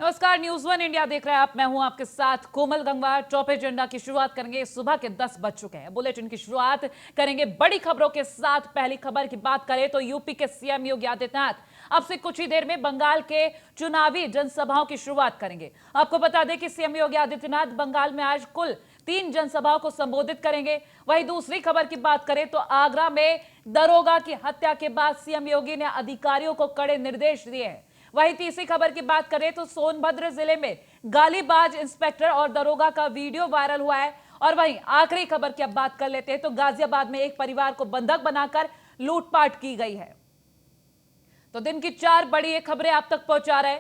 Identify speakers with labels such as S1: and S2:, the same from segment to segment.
S1: नमस्कार, news one India देख रहे हैं आप। मैं हूं आपके साथ कोमल गंगवार। टॉप एजेंडा की शुरुआत करेंगे। सुबह के 10 बज चुके हैं। बुलेटिन की शुरुआत करेंगे बड़ी खबरों के साथ। पहली खबर की बात करें तो यूपी के सीएम योगी आदित्यनाथ अब से कुछ ही देर में बंगाल के चुनावी जनसभाओं की शुरुआत करेंगे। आपको बता दें कि सीएम योगी आदित्यनाथ बंगाल में आज कुल 3 जनसभाओं को संबोधित करेंगे। वहीं दूसरी खबर की बात करें तो आगरा में दरोगा की हत्या के बाद सीएम योगी ने अधिकारियों को कड़े निर्देश दिए हैं। वहीं तीसरी खबर की बात करें तो सोनभद्र जिले में गालीबाज इंस्पेक्टर और दरोगा का वीडियो वायरल हुआ है। और वहीं आखिरी खबर की अब बात कर लेते हैं तो गाजियाबाद में एक परिवार को बंधक बनाकर लूटपाट की गई है। तो दिन की 4 बड़ी खबरें आप तक पहुंचा रहे।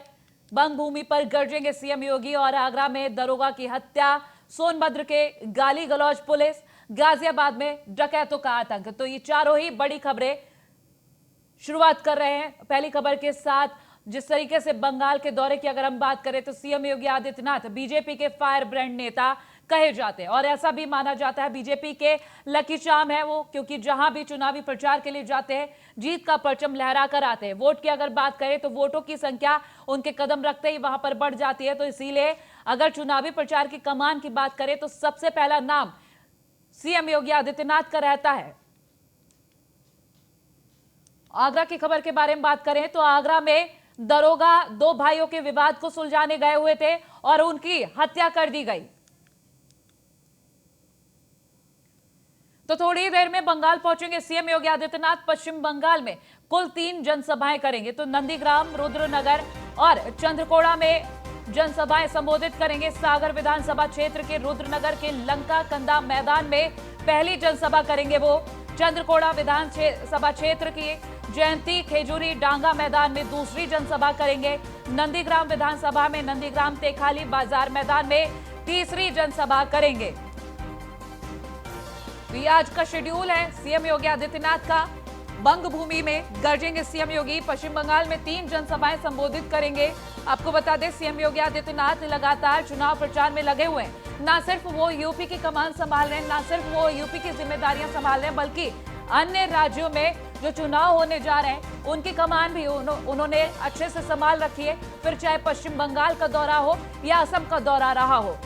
S1: बंग भूमि पर गरजेंगे सीएम योगी और आगरा में दरोगा की हत्या, सोनभद्र के गाली गलौज पुलिस, गाजियाबाद में डकैतों का आतंक। तो ये चारों ही बड़ी खबरें शुरुआत कर रहे हैं पहली खबर के साथ। जिस तरीके से बंगाल के दौरे की अगर हम बात करें तो सीएम योगी आदित्यनाथ बीजेपी के फायर ब्रांड नेता कहे जाते हैं और ऐसा भी माना जाता है बीजेपी के लकी चार्म है वो, क्योंकि जहां भी चुनावी प्रचार के लिए जाते हैं जीत का परचम लहरा कर आते हैं। वोट की अगर बात करें तो वोटों की संख्या उनके कदम रखते ही वहां पर बढ़ जाती है। तो इसीलिए अगर चुनावी प्रचार की कमान की बात करें तो सबसे पहला नाम सीएम योगी आदित्यनाथ का रहता है। आगरा की खबर के बारे में बात करें तो आगरा में दरोगा 2 भाइयों के विवाद को सुलझाने गए हुए थे और उनकी हत्या कर दी गई। तो थोड़ी देर में बंगाल पहुंचेंगे सीएम योगी आदित्यनाथ। पश्चिम बंगाल में कुल 3 जनसभाएं करेंगे। तो नंदीग्राम, रुद्रनगर और चंद्रकोड़ा में जनसभाएं संबोधित करेंगे। सागर विधानसभा क्षेत्र के रुद्रनगर के लंका कंदा मैदान में पहली जनसभा करेंगे वो। चंद्रकोड़ा विधानसभा क्षेत्र की जयंती खेजूरी डांगा मैदान में दूसरी जनसभा करेंगे। नंदीग्राम विधानसभा में नंदीग्राम तेखाली बाजार मैदान में तीसरी जनसभा करेंगे। तो आज का शेड्यूल है सीएम योगी आदित्यनाथ का। बंग भूमि में गरजेंगे सीएम योगी। पश्चिम बंगाल में 3 जनसभाएं संबोधित करेंगे। आपको बता दें सीएम योगी आदित्यनाथ लगातार चुनाव प्रचार में लगे हुए हैं। ना सिर्फ वो यूपी की कमान संभाल रहे हैं, ना सिर्फ वो यूपी की जिम्मेदारियां संभाल रहे हैं, बल्कि अन्य राज्यों में जो चुनाव होने जा रहे हैं उनकी कमान भी उन्होंने अच्छे से संभाल रखी है। फिर चाहे पश्चिम बंगाल का दौरा हो या असम का दौरा रहा हो।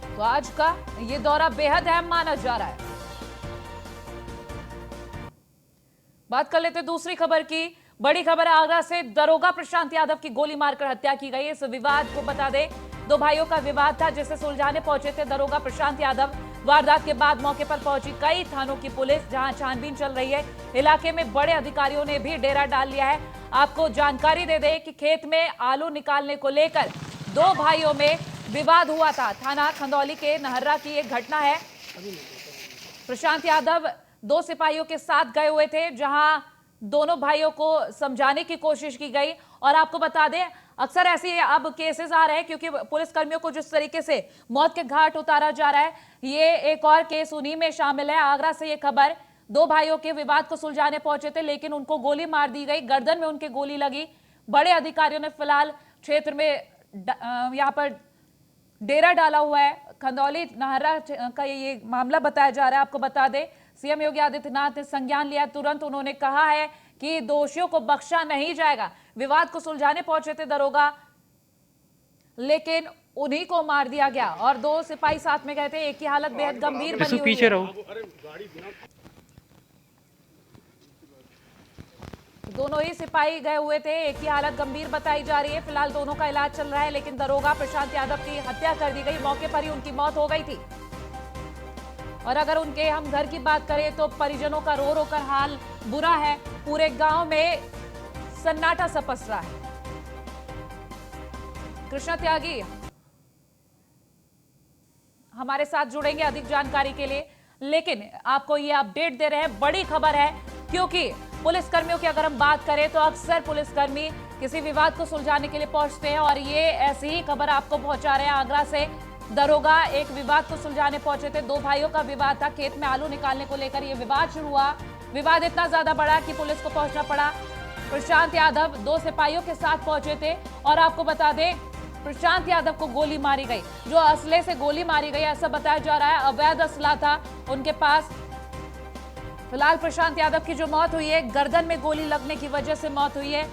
S1: तो आज का ये दौरा बेहद अहम माना जा रहा है। बात कर लेते दूसरी खबर की। बड़ी खबर है आगरा से। दरोगा प्रशांत यादव की गोली मारकर हत्या की गई। इस विवाद को बता दें 2 भाइयों का विवाद था जिसे सुलझाने पहुंचे थे दरोगा प्रशांत यादव। वारदात के बाद मौके पर पहुंची कई थानों की पुलिस, जहां छानबीन चल रही है। इलाके में बड़े अधिकारियों ने भी डेरा डाल लिया है। आपको जानकारी दे दें कि खेत में आलू निकालने को लेकर 2 भाइयों में विवाद हुआ था। थाना खंदौली के नहर्रा की एक घटना है। प्रशांत यादव 2 सिपाहियों के साथ गए हुए थे, जहां दोनों भाइयों को समझाने की कोशिश की गई। और आपको बता दें अक्सर ऐसे अब केसेस आ रहे हैं क्योंकि पुलिस कर्मियों को जिस तरीके से मौत के घाट उतारा जा रहा है, ये एक और केस उन्हीं में शामिल है। आगरा से ये खबर। 2 भाइयों के विवाद को सुलझाने पहुंचे थे लेकिन उनको गोली मार दी गई, गर्दन में उनके गोली लगी। बड़े अधिकारियों ने फिलहाल क्षेत्र में यहाँ पर डेरा डाला हुआ है। खंदौली नहरा का ये मामला बताया जा रहा है। आपको बता दें सीएम योगी आदित्यनाथ ने संज्ञान लिया। तुरंत उन्होंने कहा है कि दोषियों को बख्शा नहीं जाएगा। विवाद को सुलझाने पहुंचे थे दरोगा लेकिन उन्हीं को मार दिया गया और 2 सिपाही साथ में गए थे। एक की हालत बेहद गंभीर बनी हुई है। दोनों ही सिपाही गए हुए थे। एक की हालत गंभीर बताई जा रही है। फिलहाल दोनों का इलाज चल रहा है लेकिन दरोगा प्रशांत यादव की हत्या कर दी गई। मौके पर ही उनकी मौत हो गई थी। और अगर उनके हम घर की बात करें तो परिजनों का रो रो कर हाल बुरा है। पूरे गांव में सन्नाटा सा पसरा है। कृष्णा त्यागी हमारे साथ जुड़ेंगे अधिक जानकारी के लिए, लेकिन आपको ये अपडेट दे रहे हैं। बड़ी खबर है क्योंकि पुलिसकर्मियों की अगर हम बात करें तो अक्सर पुलिसकर्मी किसी विवाद को सुलझाने के लिए पहुंचते हैं और ये ऐसी ही खबर आपको पहुंचा रहे हैं। आगरा से दरोगा एक विवाद को सुलझाने पहुंचे थे। 2 भाइयों का विवाद था। खेत में आलू निकालने को लेकर यह विवाद शुरू हुआ। विवाद इतना ज्यादा बढ़ा कि पुलिस को पहुंचना पड़ा। प्रशांत यादव 2 सिपाहियों के साथ पहुंचे थे और आपको बता दें प्रशांत यादव को गोली मारी गई। जो असले से गोली मारी गई ऐसा बताया जा रहा है। अवैध असला था उनके पास। फिलहाल प्रशांत यादव की जो मौत हुई है, गर्दन में गोली लगने की वजह से मौत हुई है।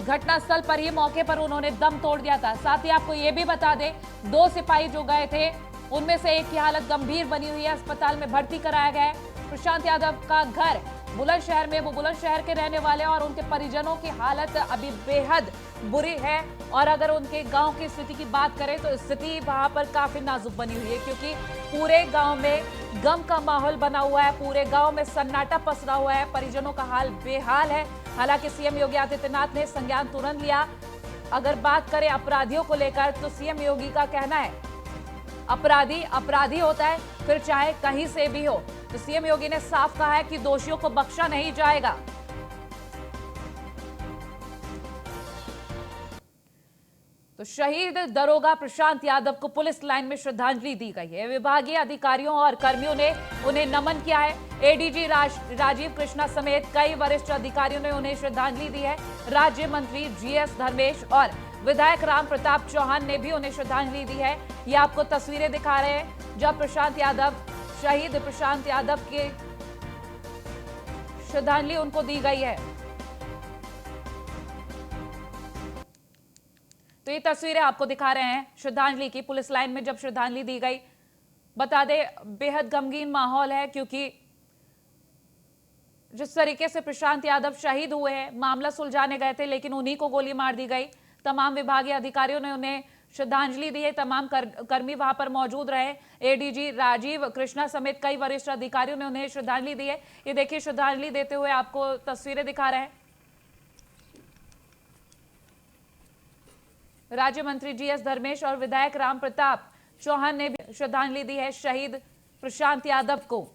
S1: घटनास्थल पर ही मौके पर उन्होंने दम तोड़ दिया था। साथ ही आपको यह भी बता दें, 2 सिपाही जो गए थे उनमें से एक की हालत गंभीर बनी हुई है, अस्पताल में भर्ती कराया गया है। प्रशांत यादव का घर बुलंदशहर में, वो बुलंदशहर के रहने वाले और उनके परिजनों की हालत अभी बेहद बुरी है। और अगर उनके गांव की स्थिति की बात करें तो स्थिति वहां पर काफी नाजुक बनी हुई है, क्योंकि पूरे गांव में गम का माहौल बना हुआ है, पूरे गांव में सन्नाटा पसरा हुआ है, परिजनों का हाल बेहाल है। हालांकि सीएम योगी आदित्यनाथ ने संज्ञान तुरंत लिया। अगर बात करें अपराधियों को लेकर तो सीएम योगी का कहना है अपराधी अपराधी होता है, फिर चाहे कहीं से भी हो। तो सीएम योगी ने साफ कहा है कि दोषियों को बख्शा नहीं जाएगा। तो शहीद दरोगा प्रशांत यादव को पुलिस लाइन में श्रद्धांजलि दी गई है। विभागीय अधिकारियों और कर्मियों ने उन्हें नमन किया है। एडीजी राजीव कृष्णा समेत कई वरिष्ठ अधिकारियों ने उन्हें श्रद्धांजलि दी है। राज्य मंत्री जीएस धर्मेश और विधायक राम प्रताप चौहान ने भी उन्हें श्रद्धांजलि दी है। ये आपको तस्वीरें दिखा रहे हैं जब प्रशांत यादव, शहीद प्रशांत यादव की श्रद्धांजलि उनको दी गई है। तो ये तस्वीरें आपको दिखा रहे हैं श्रद्धांजलि की, पुलिस लाइन में जब श्रद्धांजलि दी गई। बता दें, बेहद गमगीन माहौल है, क्योंकि जिस तरीके से प्रशांत यादव शहीद हुए हैं, मामला सुलझाने गए थे लेकिन उन्हीं को गोली मार दी गई। तमाम विभागीय अधिकारियों ने उन्हें श्रद्धांजलि दी है, तमाम कर्मी वहां पर मौजूद रहे। एडीजी राजीव कृष्णा समेत कई वरिष्ठ अधिकारियों ने उन्हें श्रद्धांजलि दी है। ये देखिए, श्रद्धांजलि देते हुए आपको तस्वीरें दिखा रहे हैं। राज्य मंत्री जीएस धर्मेश और विधायक राम प्रताप चौहान ने भी श्रद्धांजलि दी है शहीद प्रशांत यादव को।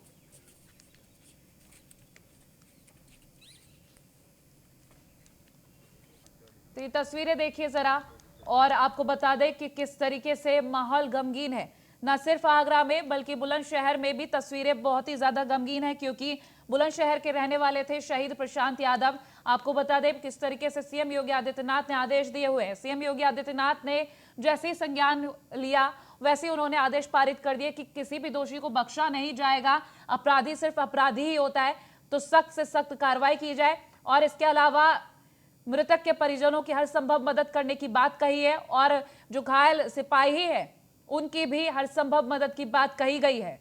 S1: तो ये तस्वीरें देखिए जरा, और आपको बता दें कि किस तरीके से माहौल गमगीन है। न सिर्फ आगरा में बल्कि बुलंदशहर में भी तस्वीरें बहुत ही ज्यादा गमगीन है, क्योंकि बुलंदशहर के रहने वाले थे शहीद प्रशांत यादव। आपको बता दें किस तरीके से सीएम योगी आदित्यनाथ ने आदेश दिए हुए हैं। सीएम योगी आदित्यनाथ ने जैसे ही संज्ञान लिया वैसे ही उन्होंने आदेश पारित कर दिए कि किसी भी दोषी को बख्शा नहीं जाएगा। अपराधी सिर्फ अपराधी ही होता है, तो सख्त से सख्त कार्रवाई की जाए। और इसके अलावा मृतक के परिजनों की हर संभव मदद करने की बात कही है, और जो घायल सिपाही है उनकी भी हर संभव मदद की बात कही गई है।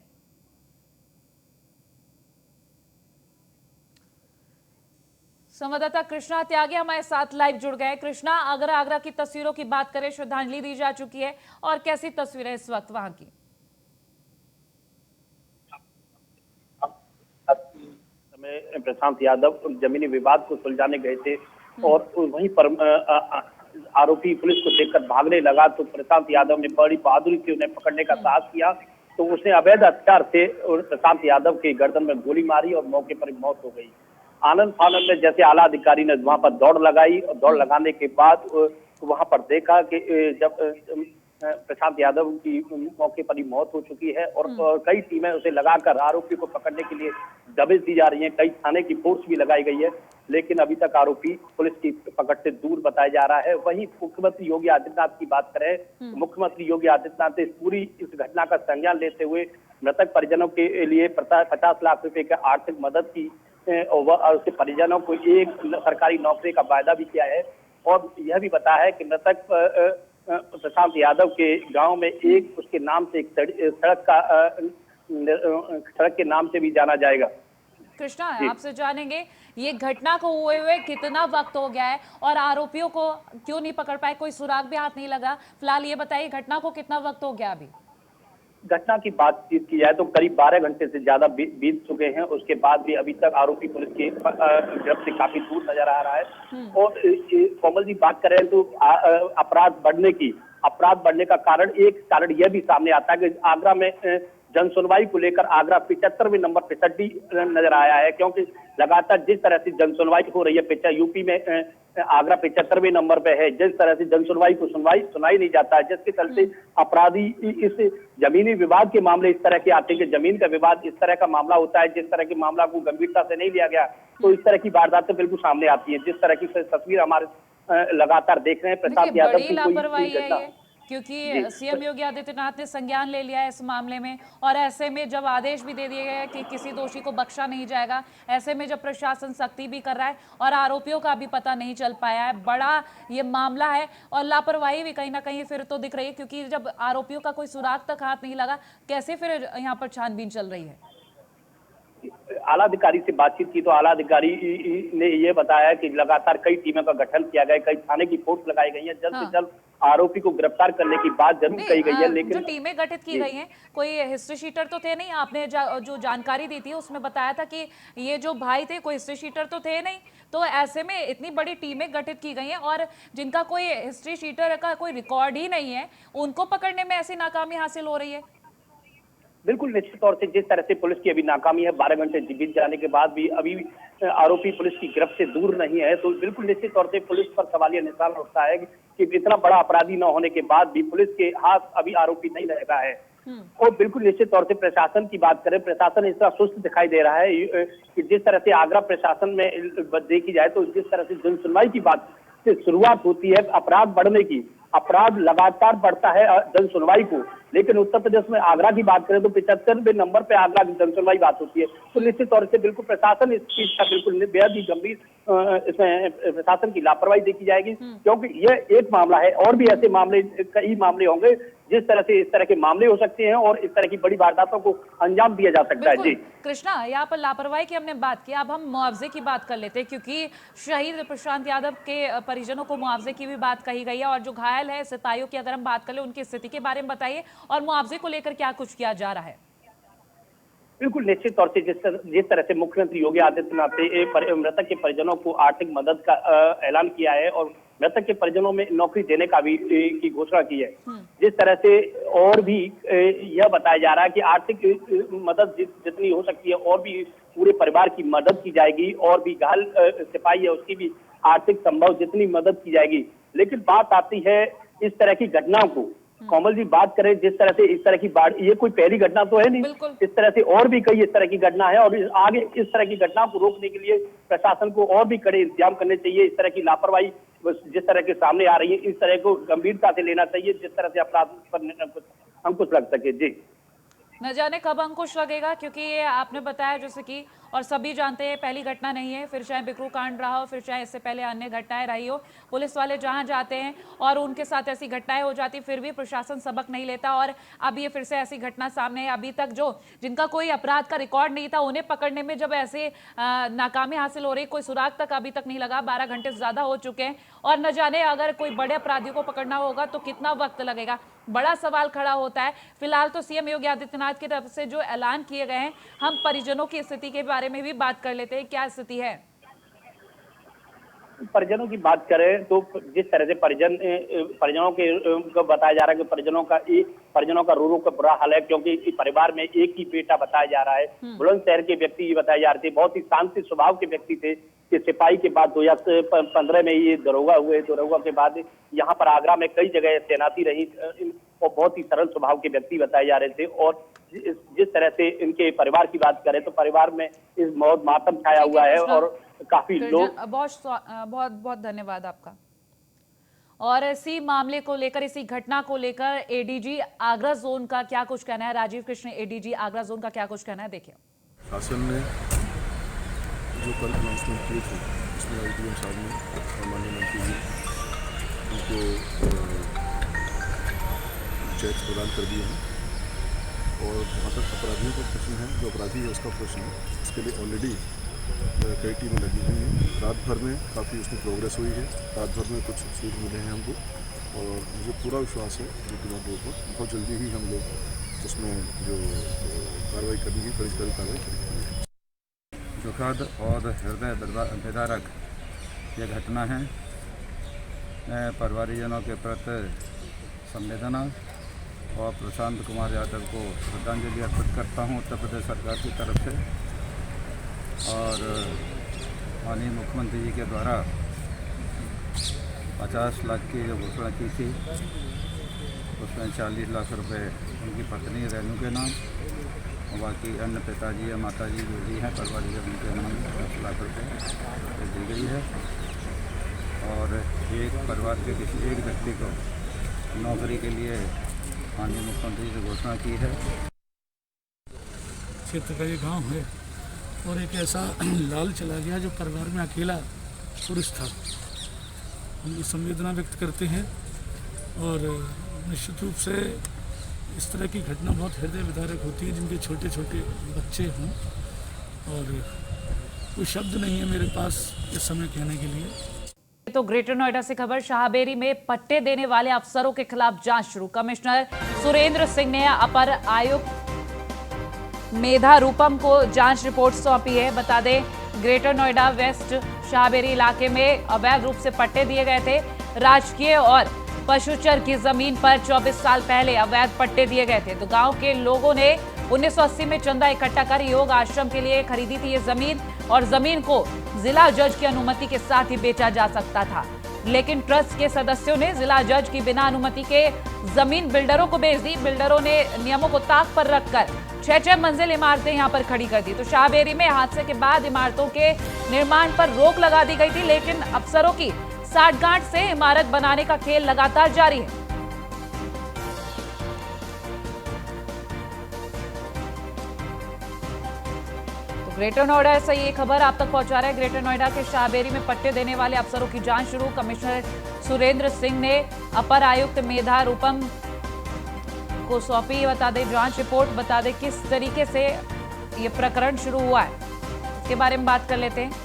S1: संवाददाता कृष्णा त्यागी हमारे साथ लाइव जुड़ गए। कृष्णा, अगर आगरा की तस्वीरों की बात करें, श्रद्धांजलि दी जा चुकी है, और कैसी तस्वीरें इस वक्त वहां की?
S2: समय प्रशांत यादव जमीनी विवाद को सुलझाने गए थे और वहीं पर आरोपी पुलिस को देखकर भागने लगा, तो प्रशांत यादव ने बड़ी बहादुरी से उन्हें पकड़ने का साहस किया। तो उसने अवैध हथियार से प्रशांत यादव के गर्दन में गोली मारी और मौके पर मौत हो गई। आनंद फानंद में जैसे आला अधिकारी ने वहां पर दौड़ लगाई, और दौड़ लगाने के बाद वहां पर देखा कि जब प्रशांत यादव की मौके पर ही मौत हो चुकी है, और कई टीमें उसे लगाकर आरोपी को पकड़ने के लिए दबिश दी जा रही है। कई थाने की फोर्स भी लगाई गई है, लेकिन अभी तक आरोपी पुलिस की पकड़ से दूर बताया जा रहा है। वहीं मुख्यमंत्री योगी आदित्यनाथ की बात करें, मुख्यमंत्री योगी आदित्यनाथ ने पूरी इस घटना का संज्ञान लेते हुए मृतक परिजनों के लिए 50 लाख रुपए की आर्थिक मदद की, और उसके परिजनों को एक सरकारी नौकरी का वायदा भी किया है। और यह भी बताया है कि मृतक प्रशांत यादव के गांव में एक उसके नाम से एक सड़क के नाम से भी जाना जाएगा।
S1: कृष्णा, आपसे जानेंगे ये घटना को हुए कितना वक्त हो गया है, और आरोपियों को क्यों नहीं पकड़ पाए, कोई सुराग भी हाथ नहीं लगा। फिलहाल ये बताइए, घटना को कितना वक्त हो गया अभी?
S2: घटना की बातचीत की जाए तो करीब 12 घंटे से ज्यादा बीत चुके हैं। उसके बाद भी अभी तक आरोपी पुलिस की गिरफ्त से काफी दूर नजर आ रहा है। और कोमल जी, बात करें तो अपराध बढ़ने का कारण यह भी सामने आता है कि आगरा में जन सुनवाई को लेकर आगरा 75वें नंबर पे सड्डी नजर आया है, क्योंकि लगातार जिस तरह से जन सुनवाई हो रही है, यूपी में आगरा 75वें नंबर पे है। जिस तरह से जन सुनवाई को सुनाई नहीं जाता है, जिसके चलते अपराधी इस जमीनी विवाद के मामले इस तरह के आते हैं कि जमीन का विवाद इस तरह का मामला होता है, जिस तरह के मामला को गंभीरता से नहीं लिया गया, तो इस तरह की वारदातें बिल्कुल सामने आती है। जिस तरह की तस्वीर हमारे लगातार देख रहे हैं, प्रशांत यादव की कोई घटना
S1: क्योंकि सीएम योगी आदित्यनाथ ने संज्ञान ले लिया है इस मामले में, और ऐसे में जब आदेश भी दे दिए गए हैं कि किसी दोषी को बख्शा नहीं जाएगा, ऐसे में जब प्रशासन सख्ती भी कर रहा है और आरोपियों का भी पता नहीं चल पाया है, बड़ा ये मामला है और लापरवाही भी कहीं ना कहीं फिर तो दिख रही है, क्योंकि जब आरोपियों का कोई सुराग तक हाथ नहीं लगा, कैसे फिर यहाँ पर छानबीन चल रही है?
S2: आला अधिकारी से बातचीत की तो आला अधिकारी ने ये बताया कि लगातार कई टीमों का गठन किया गया है, कई थाने की फोर्स लगाई गई है, जल्द से जल्द आरोपी को गिरफ्तार करने की बात जरूर कही गई है। लेकिन
S1: जो टीमें गठित की गई हैं, कोई हिस्ट्री शीटर तो थे नहीं? आपने जो जानकारी दी थी उसमें बताया था कि ये जो भाई थे कोई हिस्ट्री शीटर तो थे नहीं, तो ऐसे में इतनी बड़ी टीमें गठित की गई हैं और जिनका कोई हिस्ट्री शीटर का कोई रिकॉर्ड ही नहीं है, उनको पकड़ने में ऐसी नाकामी हासिल हो रही है?
S2: बिल्कुल निश्चित तौर से जिस तरह से पुलिस की अभी नाकामी है, 12 घंटे बीत जाने के बाद भी अभी आरोपी पुलिस की गिरफ्त से दूर नहीं है, तो बिल्कुल निश्चित तौर से पुलिस पर सवालिया निशान उठता है कि इतना बड़ा अपराधी न होने के बाद भी पुलिस के हाथ अभी आरोपी नहीं लगा है। और बिल्कुल निश्चित तौर से प्रशासन की बात करें, प्रशासन इस तरह सुस्त दिखाई दे रहा है कि जिस तरह से आगरा प्रशासन में देखी जाए तो जिस तरह से जन सुनवाई की बात से शुरुआत होती है अपराध बढ़ने की, अपराध लगातार बढ़ता है जन सुनवाई को, लेकिन उत्तर प्रदेश में आगरा की बात करें तो 75वें नंबर पे आगरा की जन सुनवाई बात होती है। तो निश्चित तौर से बिल्कुल प्रशासन इस चीज का बिल्कुल बेहद ही गंभीर इसमें प्रशासन की लापरवाही देखी जाएगी, क्योंकि यह एक मामला है और भी ऐसे मामले कई मामले होंगे जिस तरह से इस तरह के मामले हो सकते हैं और इस तरह की बड़ी वारदातों को अंजाम दिया जा सकता है। जी
S1: कृष्णा, यहाँ पर लापरवाही की हमने बात की, अब हम मुआवजे की बात कर लेते हैं, क्योंकि शहीद प्रशांत यादव के परिजनों को मुआवजे की भी बात कही गई है, और जो घायल है सिपाहियों की अगर हम बात कर ले उनकी स्थिति के बारे में बताइए और मुआवजे को लेकर क्या कुछ किया जा रहा है?
S2: बिल्कुल निश्चित तौर से जिस तरह से मुख्यमंत्री योगी आदित्यनाथ ने मृतक के परिजनों को आर्थिक मदद का ऐलान किया है और मृतक के परिजनों में नौकरी देने का भी की घोषणा की है, जिस तरह से और भी यह बताया जा रहा है कि आर्थिक मदद जितनी हो सकती है और भी पूरे परिवार की मदद की जाएगी, और भी घायल सिपाही है उसकी भी आर्थिक संभव जितनी मदद की जाएगी। लेकिन बात आती है इस तरह की घटनाओं को, कोमल जी बात करें जिस तरह से इस तरह की बाढ़, ये कोई पहली घटना तो है नहीं, इस तरह से और भी कई इस तरह की घटना है, और आगे इस तरह की घटनाओं को रोकने के लिए प्रशासन को और भी कड़े इंतजाम करने चाहिए। इस तरह की लापरवाही जिस तरह के सामने आ रही है, इस तरह को गंभीरता से लेना चाहिए, जिस तरह से अपराध पर अंकुश लग सके। जी
S1: न जाने कब अंकुश लगेगा, क्योंकि ये आपने बताया जैसे कि, और सभी जानते हैं पहली घटना नहीं है, फिर चाहे बिकरू कांड रहा हो, फिर चाहे इससे पहले अन्य घटनाएं रही हो, पुलिस वाले जहां जाते हैं और उनके साथ ऐसी घटनाएं हो जाती, फिर भी प्रशासन सबक नहीं लेता, और अब ये फिर से ऐसी घटना सामने है। अभी तक जो जिनका कोई अपराध का रिकॉर्ड नहीं था उन्हें पकड़ने में जब ऐसे नाकामी हासिल हो रही, कोई सुराग तक अभी तक नहीं लगा, 12 घंटे से ज्यादा हो चुके हैं, और न जाने अगर कोई बड़े अपराधियों को पकड़ना होगा तो कितना वक्त लगेगा। बड़ा सवाल खड़ा होता है। फिलहाल तो सीएम योगी आदित्यनाथ की तरफ से जो ऐलान किए गए हैं, हम परिजनों की स्थिति के बारे में भी बात कर लेते हैं, क्या स्थिति है?
S2: परिजनों की बात करें तो जिस तरह से परिजनों के को बताया जा रहा है कि परिजनों का रो रो का बुरा हाल है, क्योंकि परिवार में एक ही बेटा बताया जा रहा है। बुलंदशहर के व्यक्ति बताए जा रहे थे, बहुत ही शांति स्वभाव के व्यक्ति थे कि सिपाही के बाद 2015 में ये दरोगा हुए, दरोगा के बाद यहाँ पर आगरा में कई जगह तैनाती रही और बहुत ही सरल स्वभाव के व्यक्ति बताए जा रहे थे। और जिस तरह से इनके परिवार की बात करें तो परिवार में इस मौत मातम छाया हुआ है और काफी लोग।
S1: बहुत बहुत धन्यवाद आपका। और इसी मामले को लेकर, इसी घटना को लेकर एडीजी आगरा जोन का क्या कुछ कहना है? राजीव कृष्ण, एडीजी आगरा जोन का क्या कुछ कहना है, देखिए।
S3: शासन ने जो कल अनाउंसमेंट किए थे उसमें आईटीएम साहब ने माननीय मंत्री जी उनको चेक प्रदान कर दिए हैं, और जहाँ तक अपराधियों का प्रश्न है, जो अपराधी है उसका प्रश्न है, इसके लिए ऑलरेडी कई टीमें लगी हुई हैं। रात भर में काफ़ी उसमें प्रोग्रेस हुई है, रात भर में कुछ सूट मिले हैं हमको, और मुझे पूरा विश्वास है जो टीमों के ऊपर बहुत जल्दी ही हम लोग उसमें जो कार्रवाई करनी है कड़ी कार्रवाई करेंगे।
S4: दुखद और हृदय विदारक ये घटना है। मैं परिवारजनों के प्रति संवेदना और प्रशांत कुमार यादव को श्रद्धांजलि अर्पित करता हूँ उत्तर प्रदेश सरकार की तरफ से। और माननीय मुख्यमंत्री जी के द्वारा 50 लाख की जो घोषणा की थी उसमें 40 लाख रुपए उनकी पत्नी रेनू के नाम और बाकी अन्य पिताजी या माताजी जो भी हैं परिवारजन उनके नाम 10 लाख रुपये दी गई है। और एक परिवार के किसी एक व्यक्ति को नौकरी के लिए माननीय मुख्यमंत्री से घोषणा की है।
S5: क्षेत्र का ये गांव है और एक ऐसा लाल चला गया जो परिवार में अकेला पुरुष था। हम संवेदना व्यक्त करते हैं और निश्चित रूप से इस तरह की घटना बहुत हृदय विदारक होती है जिनके छोटे छोटे बच्चे हों, और कोई शब्द नहीं है मेरे पास इस समय कहने के लिए।
S1: तो ग्रेटर नोएडा से खबर, शाहबेरी में पट्टे देने वाले अफसरों के खिलाफ जांच शुरू। कमिश्नर सुरेंद्र सिंह ने अपर आयुक्त मेधा रूपम को जांच रिपोर्ट सौंपी है। बता दें, ग्रेटर नोएडा वेस्ट शाहबेरी इलाके में अवैध रूप से पट्टे दिए गए थे। राजकीय और पशुचर की जमीन पर 24 साल पहले अवैध पट्टे दिए गए थे। तो गांव के लोगों ने 1980 में चंदा इकट्ठा कर योग आश्रम के लिए खरीदी थी ये जमीन, और जमीन को जिला जज की अनुमति के साथ ही बेचा जा सकता था। लेकिन ट्रस्ट के सदस्यों ने जिला जज की बिना अनुमति के जमीन बिल्डरों को बेच दी। बिल्डरों ने नियमों को ताक पर रखकर 6 मंजिल इमारतें यहां पर खड़ी कर दी। तो शाहबेरी में हादसे के बाद इमारतों के निर्माण पर रोक लगा दी गई थी, लेकिन अफसरों की साठगांठ से इमारत बनाने का खेल लगातार जारी है। तो ग्रेटर नोएडा से ये खबर आप तक पहुंचा रहे हैं। ग्रेटर नोएडा के शाहबेरी में पट्टे देने वाले अफसरों की जांच शुरू। कमिश्नर सुरेंद्र सिंह ने अपर आयुक्त मेधा रूपम को सौंपी। बता दें जांच रिपोर्ट, बता दें किस तरीके से ये प्रकरण शुरू हुआ है, इसके बारे में बात कर लेते हैं।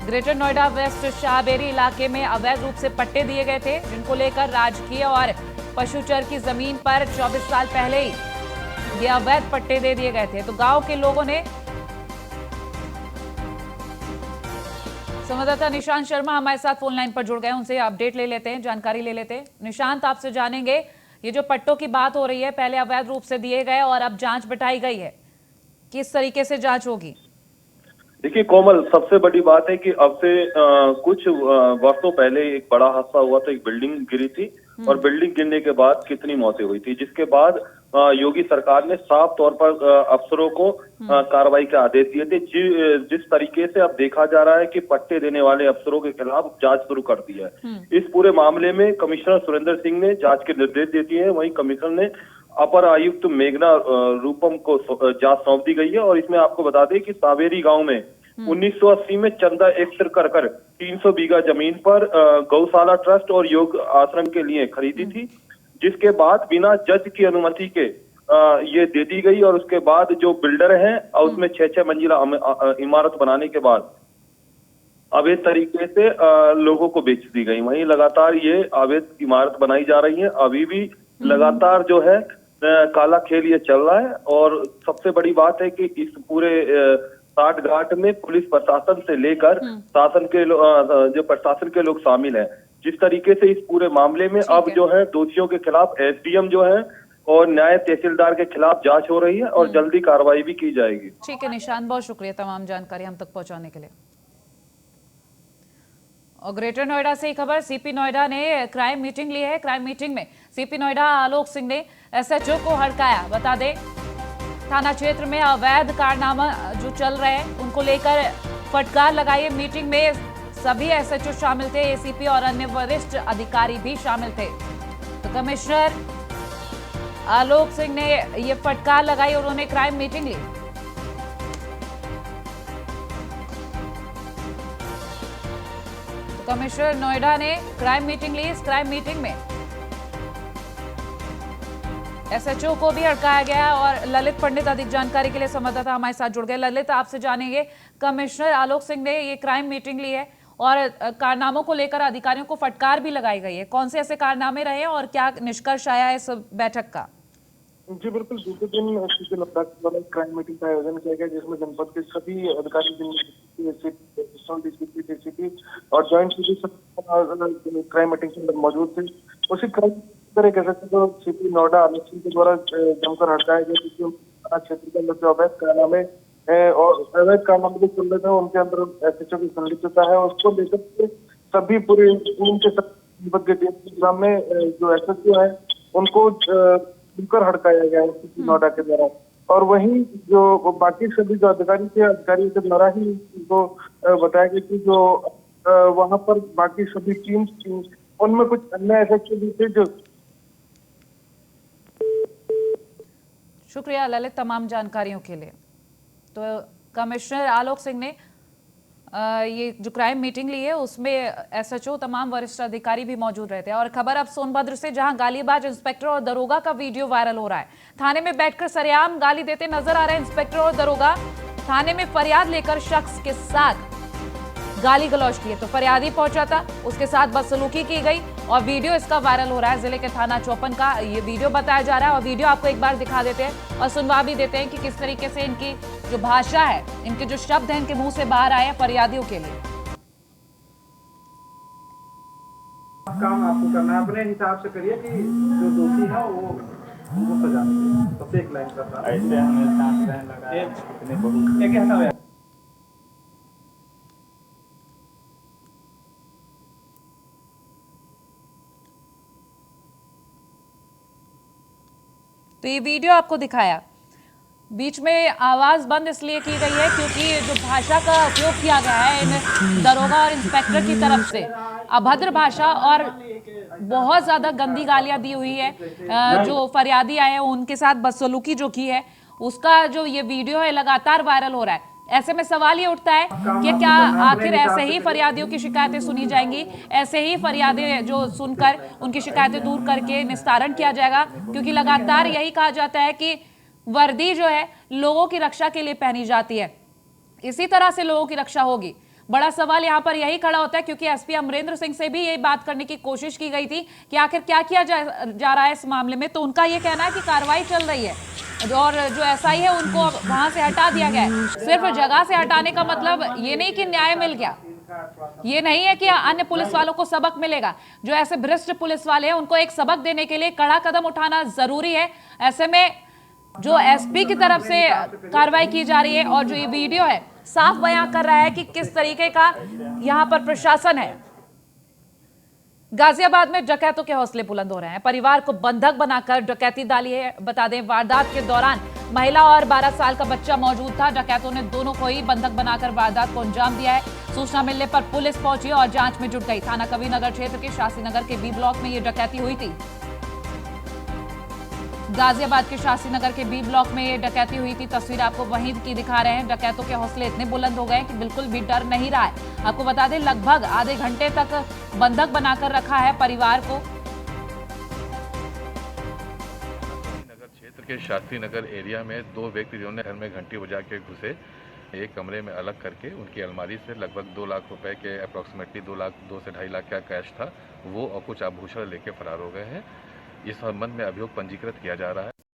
S1: ग्रेटर नोएडा वेस्ट शाहबेरी इलाके में अवैध रूप से पट्टे दिए गए थे, जिनको लेकर राजकीय और पशुचर की जमीन पर 24 साल पहले ही ये अवैध पट्टे दे दिए गए थे। तो गांव के लोगों ने, संवाददाता निशांत शर्मा हमारे साथ फोन लाइन पर जुड़ गए, उनसे अपडेट ले लेते हैं, जानकारी ले लेते हैं। निशांत, आपसे जानेंगे, ये जो पट्टों की बात हो रही है, पहले अवैध रूप से दिए गए और अब जांच बिठाई गई है, किस तरीके से जांच होगी?
S6: देखिए कोमल, सबसे बड़ी बात है कि अब से कुछ वर्षों पहले एक बड़ा हादसा हुआ था। एक बिल्डिंग गिरी थी और बिल्डिंग गिरने के बाद कितनी मौतें हुई थी, जिसके बाद योगी सरकार ने साफ तौर पर अफसरों को कार्रवाई के आदेश दिए थे। जिस तरीके से अब देखा जा रहा है कि पट्टे देने वाले अफसरों के खिलाफ जांच शुरू कर दी है। इस पूरे मामले में कमिश्नर सुरेंद्र सिंह ने जांच के निर्देश दे दिए हैं। वहीं कमिश्नर ने अपर आयुक्त मेघना रूपम को जांच सौंप दी गई है। और इसमें आपको बता दें कि शाहबेरी गांव में 1980 में चंदा एकत्र कर 300 बीघा जमीन पर गौशाला ट्रस्ट और योग आश्रम के लिए खरीदी थी, जिसके बाद बिना जज की अनुमति के ये दे दी गई। और उसके बाद जो बिल्डर हैं उसमें 6 मंजिला इमारत बनाने के बाद अवैध तरीके से लोगों को बेच दी गई। वहीं लगातार ये अवैध इमारत बनाई जा रही है। अभी भी लगातार जो है काला खेल ये चल रहा है। और सबसे बड़ी बात है कि इस पूरे साठगांठ में पुलिस प्रशासन से लेकर शासन के जो प्रशासन के लोग शामिल हैं। जिस तरीके से इस पूरे मामले में अब जो है दोषियों के खिलाफ एसडीएम जो है और न्याय तहसीलदार के खिलाफ जांच हो रही है और जल्दी कार्रवाई भी की जाएगी।
S1: ठीक है निशांत, बहुत शुक्रिया तमाम जानकारी हम तक पहुंचाने के लिए। और ग्रेटर नोएडा से ही खबर, सीपी नोएडा ने क्राइम मीटिंग ली है। क्राइम मीटिंग में सीपी नोएडा आलोक सिंह ने एसएचओ को हड़काया। बता दें, थाना क्षेत्र में अवैध कारनामा जो चल रहे हैं उनको लेकर फटकार लगाई। मीटिंग में सभी एसएचओ शामिल थे, एसीपी और अन्य वरिष्ठ अधिकारी भी शामिल थे। तो कमिश्नर आलोक सिंह ने ये फटकार लगाई, उन्होंने क्राइम मीटिंग ली। तो कमिश्नर नोएडा ने क्राइम मीटिंग ली। इस क्राइम मीटिंग में एसएचओ को भी हड़काया गया। और ललित पंडित अधिक जानकारी के लिए संवाददाता हमारे साथ जुड़ गए। ललित, आपसे जानेंगे, कमिश्नर आलोक सिंह ने ये क्राइम मीटिंग ली है और कारनामों को लेकर अधिकारियों को फटकार भी लगाई गई है। कौन से ऐसे कारनामे रहे हैं और क्या निष्कर्ष आया है इस बैठक का?
S7: जी बिल्कुल, दूसरे दिन सीपी लद्दाख द्वारा क्राइम मीटिंग का आयोजन किया गया, जिसमें जनपद के सभी अधिकारी डीसीपी और ज्वाइंट सीपी क्राइम मीटिंग के अंदर मौजूद थे। उसी क्राइम एक एसएचओ को सीपी नोएडा आलोक सिंह के द्वारा जमकर हटाया गया, क्योंकि थाना क्षेत्र के अंदर जो अवैध कारनामे और अवैध कारनामे जो चल रहे थे उनके अंदर एसएचओ की संलिप्तता है। उसको लेकर सभी पूरे टीम के सामने जो एसएचओ है उनको मिलकर हड़काया गया सीपी नोएडा के द्वारा। और वहीं जो बाकी सभी जो अधिकारी थे, अधिकारियों के द्वारा ही उनको बताया गया कि जो वहां पर बाकी सभी टीम उनमें कुछ अन्य एफेक्ट भी थे जो।
S1: शुक्रिया ललित तमाम जानकारियों के लिए। तो कमिश्नर आलोक सिंह ने ये जो क्राइम मीटिंग ली है उसमें एसएचओ तमाम वरिष्ठ अधिकारी भी मौजूद रहते हैं। और खबर अब सोनभद्र से, जहां गालीबाज इंस्पेक्टर और दरोगा का वीडियो वायरल हो रहा है। थाने में बैठकर सरेआम गाली देते नजर आ रहे हैं इंस्पेक्टर और दरोगा। थाने में फरियाद लेकर शख्स के साथ गाली गलौज किए तो फरियादी पहुंचा था, उसके साथ बदसलूकी की गई और वीडियो इसका वायरल हो रहा है। जिले के थाना चौपन का ये वीडियो बताया जा रहा है और वीडियो आपको एक बार दिखा देते हैं और सुनवा भी देते हैं कि किस तरीके से इनकी जो भाषा है, इनके जो शब्द हैं, इनके मुंह से बाहर आए हैं फरियादियों के लिए।
S8: काम आपको करना है, अपने हिसाब से करिए कि जो दोषी है वो उनको सजा मिले। बस एक लाइन का था, ऐसे हमें डांट रहने लगा है इतने बहुत एक हटा हुआ।
S1: तो ये वीडियो आपको दिखाया, बीच में आवाज बंद इसलिए की गई है क्योंकि जो भाषा का उपयोग किया गया है इन दरोगा और इंस्पेक्टर की तरफ से अभद्र भाषा और बहुत ज्यादा गंदी गालियां दी हुई है। जो फरियादी आए हैं उनके साथ बदसलूकी जो की है उसका जो ये वीडियो है लगातार वायरल हो रहा है। ऐसे में सवाल ये उठता है कि क्या आखिर ऐसे ही फरियादियों की शिकायतें सुनी जाएंगी, ऐसे ही फरियादें जो सुनकर उनकी शिकायतें दूर करके निस्तारण किया जाएगा? क्योंकि लगातार यही कहा जाता है कि वर्दी जो है लोगों की रक्षा के लिए पहनी जाती है, इसी तरह से लोगों की रक्षा होगी। बड़ा सवाल यहाँ पर यही खड़ा होता है क्योंकि एसपी अमरेंद्र सिंह से भी यही बात करने की कोशिश की गई थी कि आखिर क्या किया जा रहा है इस मामले में। तो उनका ये कहना है कि कार्रवाई चल रही है और जो एसआई है उनको वहां से हटा दिया गया है। सिर्फ जगह से हटाने का मतलब ये नहीं कि न्याय मिल गया, ये नहीं है कि अन्य पुलिस वालों को सबक मिलेगा। जो ऐसे भ्रष्ट पुलिस वाले हैं उनको एक सबक देने के लिए कड़ा कदम उठाना जरूरी है। ऐसे में जो एसपी की तरफ से कार्रवाई की जा रही है और जो ये वीडियो है साफ बयां कर रहा है कि किस तरीके का यहां पर प्रशासन है। गाजियाबाद में डकैतों के हौसले बुलंद हो रहे हैं। परिवार को बंधक बनाकर डकैती डाली है। बता दें वारदात के दौरान महिला और 12 साल का बच्चा मौजूद था। डकैतों ने दोनों को ही बंधक बनाकर वारदात को अंजाम दिया है। सूचना मिलने पर पुलिस पहुंची और जांच में जुट गई। थाना कबीरनगर क्षेत्र के शास्त्रीनगर के बी ब्लॉक में ये डकैती हुई थी। गाजियाबाद के शास्त्रीनगर के बी ब्लॉक में ये डकैती हुई थी। तस्वीर आपको वहीं की दिखा रहे हैं। डकैतों के हौसले इतने बुलंद हो गए कि बिल्कुल भी डर नहीं रहा है। आपको बता दें लगभग आधे घंटे तक बंधक बनाकर रखा है परिवार को।
S9: नगर क्षेत्र के शास्त्री नगर एरिया में दो व्यक्ति जिन्होंने घर में घंटी बजा के घुसे, एक कमरे में अलग करके उनकी अलमारी से लगभग 2 लाख रुपए के अप्रॉक्सीमेटली 2 से 2.5 लाख का कैश था वो और कुछ आभूषण लेके फरार हो गए हैं। इस संबंध में अभियोग पंजीकृत किया जा रहा है।